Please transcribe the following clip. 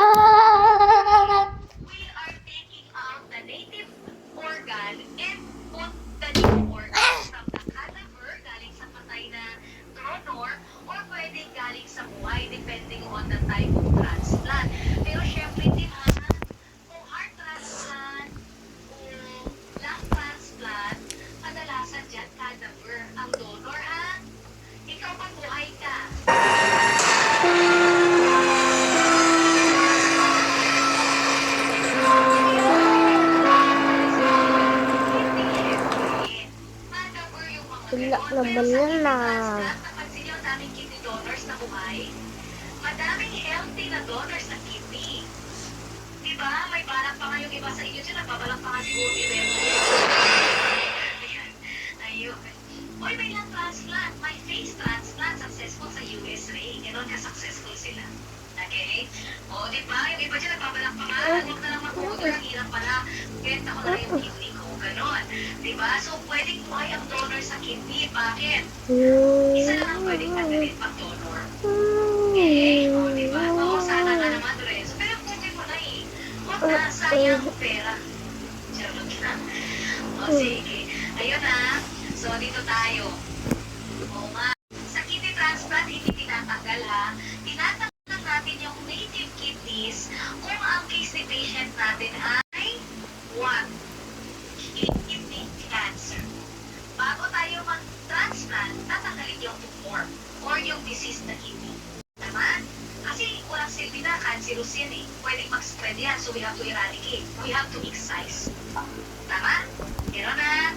We are taking out the native organ and put the new organ from the cadaver galing sa patay na donor or pwedeng galing sa buhay depending on the type of transplant. Pero syempre din ha, kung heart transplant, kung lung transplant, kadalasan dyan cadaver ang donor ha. Ikaw pag buhay ka. Wala naman yan na. Napansin niyo ang daming kidney donors na buhay? Madaming healthy na donors ng kidney. Diba? May balak pa nga yung iba sa inyo dyan. Nagbabalak pa nga siguro ni Remo. Ayan. Ayun. Uy, may lung transplant. May face transplant. Successful sa USA. Ganon ka-successful sila. Okay? O, diba? Yung iba dyan nagbabalak pa nga. Huwag na lang mag-uto. Ang hirap pala. Benta ko na lang yung kidney ko. Ganon. Diba? So, pwedeng buhay ang donor sa kidney. Bakit? Isa lang ang pwedeng tanggalin pag donor. Eh, o, diba? Oo, sana nga naman, Lorenzo. Pero pwede mo na eh. Huwag na, sayang pera. Charot na. O, sige. Ayun na. So, dito tayo. Oo nga. Sa kidney transplant, hindi tinatanggal ha. Tinatanggal natin yung native kidneys kung ang case ni patient natin ay what? Kidney cancer. Bago tayo mag-transplant, tatanggalin yung tumor or yung disease na kidney. Tama? Kasi walang silbi na, cancerous yan eh. Pwedeng mag-spread yan, so we have to eradicate. We have to excise. Tama? Gano'n na.